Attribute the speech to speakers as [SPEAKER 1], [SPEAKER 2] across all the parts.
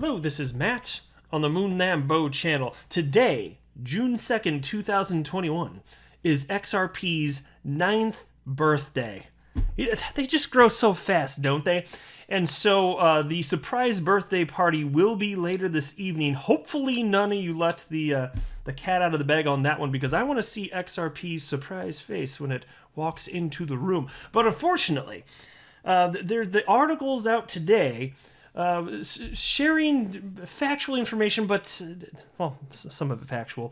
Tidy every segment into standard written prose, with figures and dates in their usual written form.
[SPEAKER 1] Hello, this is Matt on the Moon Lambo channel. Today, June 2nd, 2021, is XRP's 9th birthday. They just grow so fast, don't they? And so the surprise birthday party will be later this evening. Hopefully none of you let the cat out of the bag on that one, because I want to see XRP's surprise face when it walks into the room. But unfortunately, the article's out today sharing factual information, but, well, some of it factual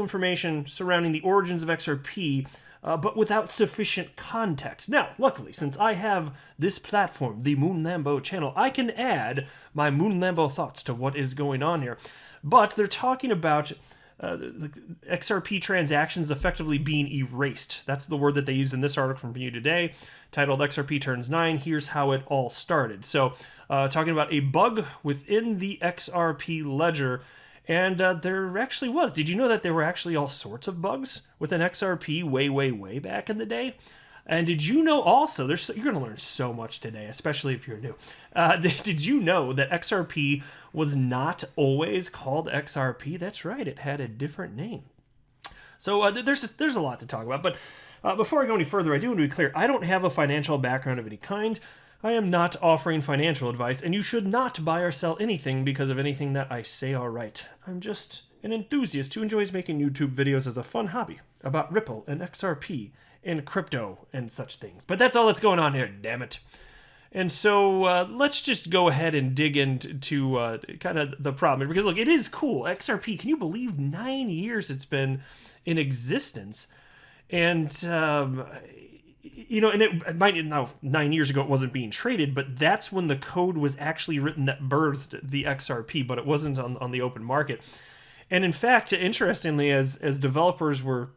[SPEAKER 1] information surrounding the origins of XRP, but without sufficient context. Now, luckily, since I have this platform, the Moon Lambo channel, I can add my Moon Lambo thoughts to what is going on here. But they're talking about the XRP transactions effectively being erased. That's the word that they use in this article from View Today, titled XRP Turns 9, Here's How It All Started. So, talking about a bug within the XRP ledger, and there actually was. Did you know that there were actually all sorts of bugs within XRP way back in the day? And did you know also, you're going to learn so much today, especially if you're new. Did you know that XRP was not always called XRP? That's right, it had a different name. So there's a lot to talk about, but before I go any further, I do want to be clear, I don't have a financial background of any kind. I am not offering financial advice, and you should not buy or sell anything because of anything that I say or write. I'm just an enthusiast who enjoys making YouTube videos as a fun hobby about Ripple and XRP and crypto and such things. But that's all that's going on here, damn it. And so let's just go ahead and dig into kind of the problem. Because look, it is cool. XRP, can you believe 9 years it's been in existence? And, you know, and it might, now 9 years ago it wasn't being traded, but that's when the code was actually written that birthed the XRP, but it wasn't on the open market. And in fact, interestingly, as developers were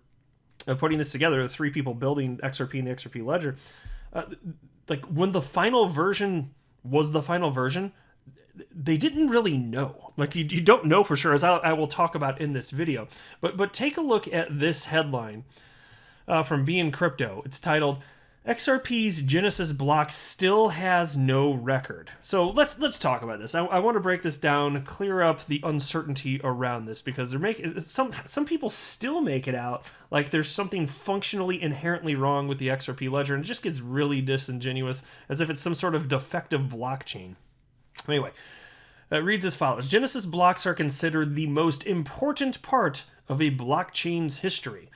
[SPEAKER 1] putting this together, the three people building XRP and the XRP ledger, like when the final version was the final version, they didn't really know. Like you don't know for sure, as I will talk about in this video. But take a look at this headline from Being Crypto. It's titled, XRP's Genesis block still has no record. So let's talk about this. I want to break this down, clear up the uncertainty around this, because they're making some people still make it out like there's something functionally inherently wrong with the XRP ledger, and it just gets really disingenuous, as if it's some sort of defective blockchain. Anyway, it reads as follows. Genesis blocks are considered the most important part of a blockchain's history.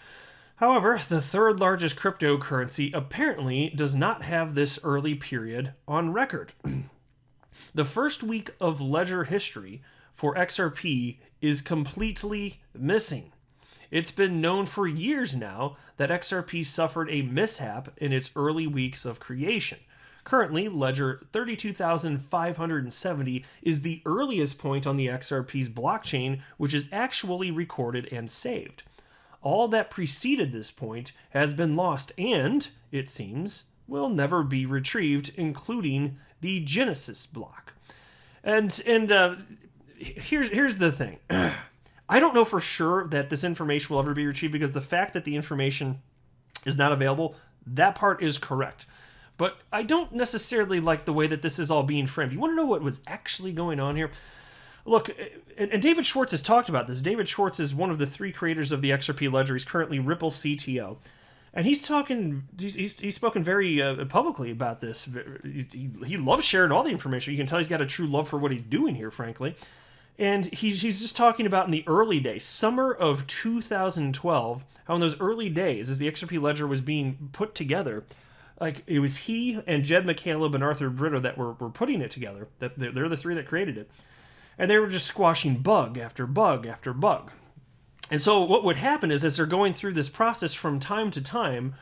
[SPEAKER 1] However, the third largest cryptocurrency apparently does not have this early period on record. The first week of ledger history for XRP is completely missing. It's been known for years now that XRP suffered a mishap in its early weeks of creation. Currently, ledger 32,570 is the earliest point on the XRP's blockchain, which is actually recorded and saved. All that preceded this point has been lost and, it seems, will never be retrieved, including the Genesis block. And here's the thing. I don't know for sure that this information will ever be retrieved, because the fact that the information is not available, that part is correct. But I don't necessarily like the way that this is all being framed. You want to know what was actually going on here? Look, and David Schwartz has talked about this. David Schwartz is one of the three creators of the XRP ledger. He's currently Ripple CTO. And he's spoken very publicly about this. He loves sharing all the information. You can tell he's got a true love for what he's doing here, frankly. And he's just talking about in the early days, summer of 2012, how in those early days, as the XRP ledger was being put together, like it was he and Jed McCaleb and Arthur Brito that were putting it together. That they're the three that created it. And they were just squashing bug after bug after bug. And so what would happen is, as they're going through this process from time to time,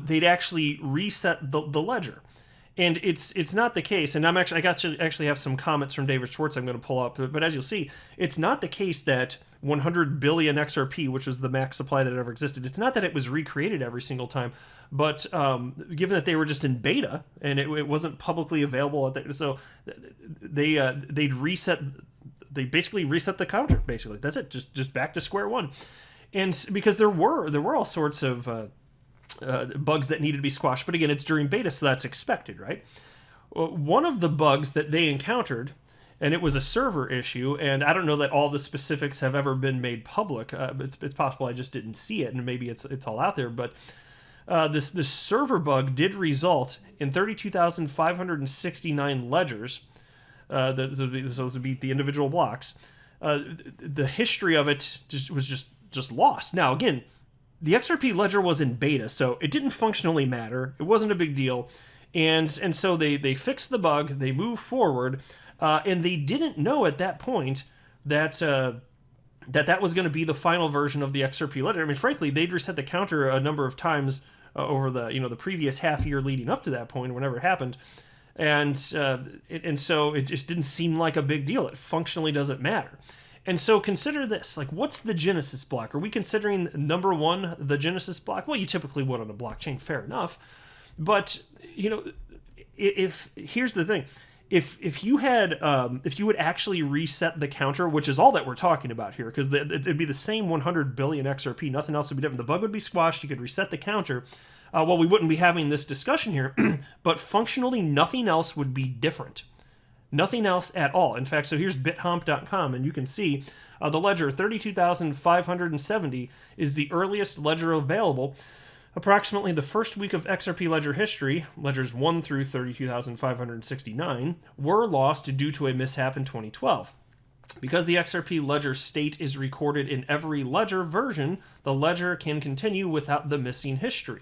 [SPEAKER 1] they'd actually reset the ledger. And it's not the case, and I actually have some comments from David Schwartz I'm going to pull up, but as you'll see, it's not the case that 100 billion XRP, which was the max supply that ever existed, it's not that it was recreated every single time, but given that they were just in beta, and it wasn't publicly available, so they'd reset, they basically reset the counter, basically. That's it, just back to square one. And because there were all sorts of bugs that needed to be squashed, but again, it's during beta, so that's expected, right? One of the bugs that they encountered, and it was a server issue, and I don't know that all the specifics have ever been made public. It's possible I just didn't see it, and maybe it's all out there, but this server bug did result in 32,569 ledgers. Those would be the individual blocks. The history of it was just lost. Now, again, the XRP ledger was in beta, so it didn't functionally matter. It wasn't a big deal. And so they fixed the bug, they moved forward, and they didn't know at that point that that was going to be the final version of the XRP ledger. I mean, frankly, they'd reset the counter a number of times over the previous half year leading up to that point, whenever it happened. And so it just didn't seem like a big deal. It functionally doesn't matter. And so consider this, like, what's the Genesis block? Are we considering number one the Genesis block? Well, you typically would on a blockchain, fair enough. But, if here's the thing. If you would actually reset the counter, which is all that we're talking about here, because it'd be the same 100 billion XRP, nothing else would be different. The bug would be squashed, you could reset the counter. Well, we wouldn't be having this discussion here, but functionally nothing else would be different. Nothing else at all. In fact, so here's bithump.com, and you can see the ledger 32,570 is the earliest ledger available. Approximately the first week of XRP ledger history, ledgers 1 through 32,569, were lost due to a mishap in 2012. Because the XRP ledger state is recorded in every ledger version, the ledger can continue without the missing history.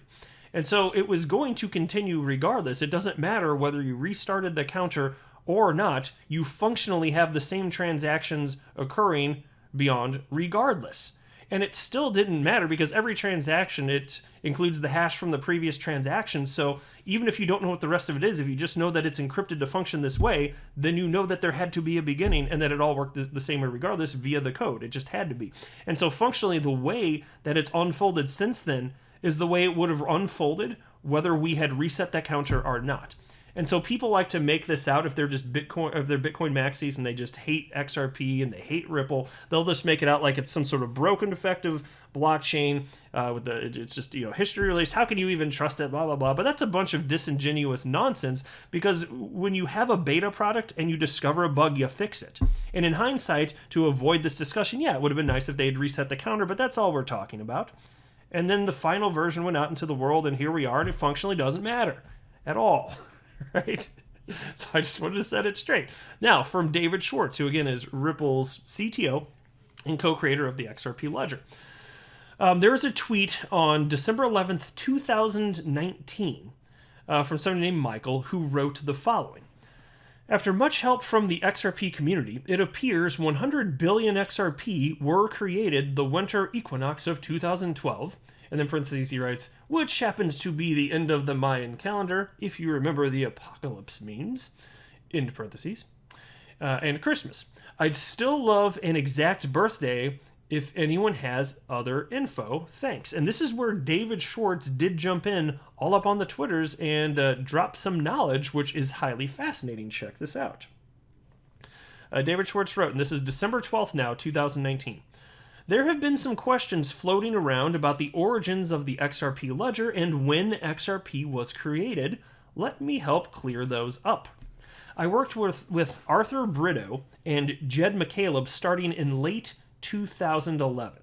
[SPEAKER 1] And so it was going to continue regardless. It doesn't matter whether you restarted the counter or not, you functionally have the same transactions occurring beyond regardless. And it still didn't matter because every transaction, it includes the hash from the previous transaction. So even if you don't know what the rest of it is, if you just know that it's encrypted to function this way, then you know that there had to be a beginning and that it all worked the same way regardless via the code. It just had to be. And so functionally, the way that it's unfolded since then is the way it would have unfolded whether we had reset that counter or not. And so people like to make this out if they're just Bitcoin, if they're Bitcoin maxis and they just hate XRP and they hate Ripple, they'll just make it out like it's some sort of broken, defective blockchain it's just history release. How can you even trust it? Blah blah blah. But that's a bunch of disingenuous nonsense because when you have a beta product and you discover a bug, you fix it. And in hindsight, to avoid this discussion, yeah, it would have been nice if they'd reset the counter, but that's all we're talking about. And then the final version went out into the world, and here we are, and it functionally doesn't matter at all. Right? So I just wanted to set it straight. Now, from David Schwartz, who again is Ripple's CTO and co-creator of the XRP ledger. There was a tweet on December 11th, 2019 from somebody named Michael who wrote the following. After much help from the XRP community, it appears 100 billion XRP were created the winter equinox of 2012. And then parentheses he writes, which happens to be the end of the Mayan calendar, if you remember the apocalypse memes, end parentheses, and Christmas. I'd still love an exact birthday if anyone has other info. Thanks. And this is where David Schwartz did jump in all up on the Twitters and drop some knowledge, which is highly fascinating. Check this out. David Schwartz wrote, and this is December 12th now, 2019. There have been some questions floating around about the origins of the XRP ledger and when XRP was created. Let me help clear those up. I worked with Arthur Brito and Jed McCaleb starting in late 2011.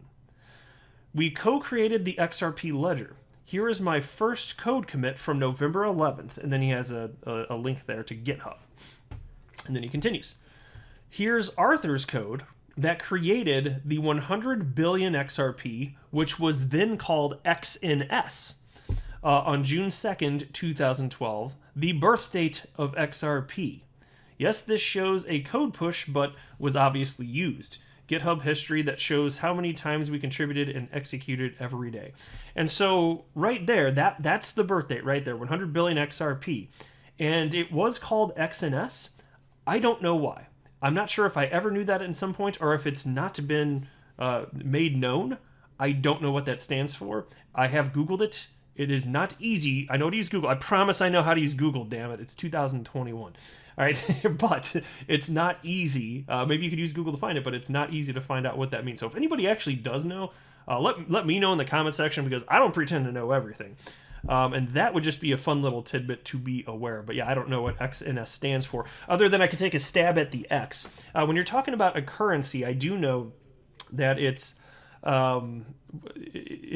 [SPEAKER 1] We co-created the XRP ledger. Here is my first code commit from November 11th, and then he has a link there to GitHub. And then he continues. Here's Arthur's code that created the 100 billion XRP, which was then called XNS, on June 2nd, 2012, the birth date of XRP. Yes, this shows a code push, but was obviously used. GitHub history that shows how many times we contributed and executed every day. And so right there, that's the birth date right there, 100 billion XRP. And it was called XNS. I don't know why. I'm not sure if I ever knew that at some point or if it's not been made known. I don't know what that stands for. I have Googled it. It is not easy. I know how to use Google. I promise I know how to use Google, damn it. It's 2021. All right, but it's not easy. Maybe you could use Google to find it, but it's not easy to find out what that means. So if anybody actually does know, let me know in the comment section because I don't pretend to know everything. And that would just be a fun little tidbit to be aware. But yeah, I don't know what XNS stands for, other than I could take a stab at the X. When you're talking about a currency, I do know that it's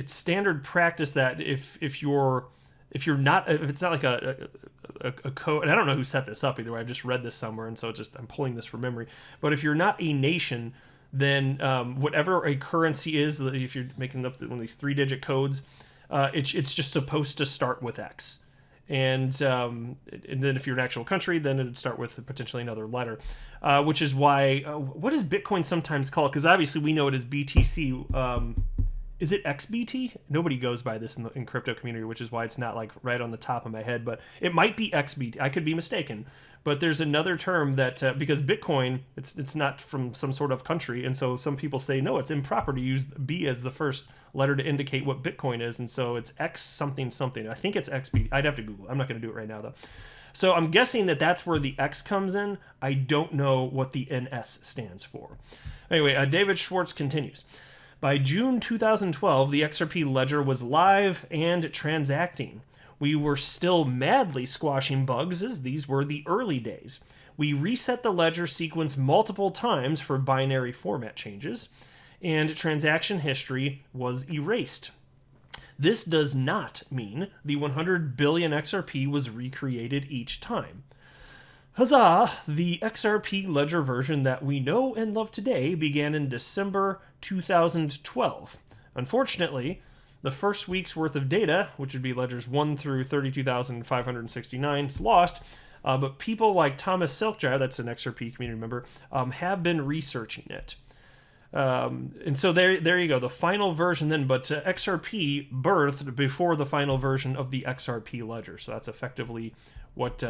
[SPEAKER 1] standard practice that if it's not like a code, and I don't know who set this up either way, I just read this somewhere, and so I'm pulling this from memory. But if you're not a nation, then whatever a currency is, if you're making up one of these 3-digit codes, it's just supposed to start with X. And then if you're an actual country, then it would start with potentially another letter, which is why, what is Bitcoin sometimes called? Because obviously we know it as BTC. Is it XBT? Nobody goes by this in crypto community, which is why it's not like right on the top of my head, but it might be XBT. I could be mistaken. But there's another term that, because Bitcoin, it's not from some sort of country, and so some people say, no, it's improper to use B as the first letter to indicate what Bitcoin is, and so it's X something something. I think it's XBT. I'd have to Google. I'm not going to do it right now, though. So I'm guessing that that's where the X comes in. I don't know what the NS stands for. Anyway, David Schwartz continues. By June 2012, the XRP ledger was live and transacting. We were still madly squashing bugs, as these were the early days. We reset the ledger sequence multiple times for binary format changes, and transaction history was erased. This does not mean the 100 billion XRP was recreated each time. Huzzah! The XRP ledger version that we know and love today began in December 2012. Unfortunately, the first week's worth of data, which would be ledgers 1 through 32,569, is lost, but people like Thomas Silkjar, that's an XRP community member, have been researching it. And so there you go, the final version then, but XRP birthed before the final version of the XRP ledger, so that's effectively what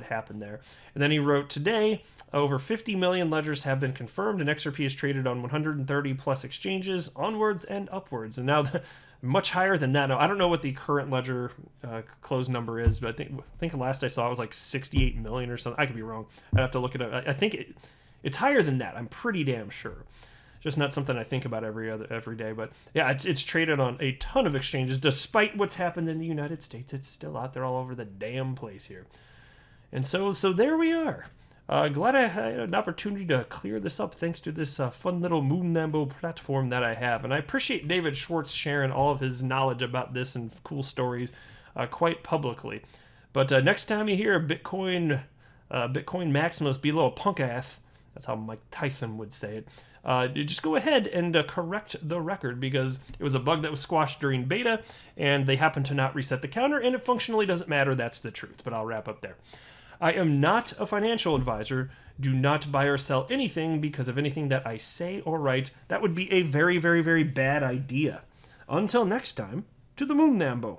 [SPEAKER 1] happened there. And then he wrote, today, over 50 million ledgers have been confirmed, and XRP is traded on 130 plus exchanges, onwards and upwards. And now much higher than that. Now, I don't know what the current ledger close number is, but I think last I saw it was like 68 million or something. I could be wrong. I'd have to look it up. I think it's higher than that. I'm pretty damn sure. Just not something I think about every day. But yeah, it's traded on a ton of exchanges. Despite what's happened in the United States, it's still out there all over the damn place here. And so there we are. Glad I had an opportunity to clear this up thanks to this fun little Moon Lambo platform that I have. And I appreciate David Schwartz sharing all of his knowledge about this and cool stories quite publicly. But next time you hear a Bitcoin Maximus be a little punk ass, that's how Mike Tyson would say it, just go ahead and correct the record, because it was a bug that was squashed during beta, and they happened to not reset the counter, and it functionally doesn't matter. That's the truth, but I'll wrap up there. I am not a financial advisor. Do not buy or sell anything because of anything that I say or write. That would be a very, very, very bad idea. Until next time, to the Moon Nambo.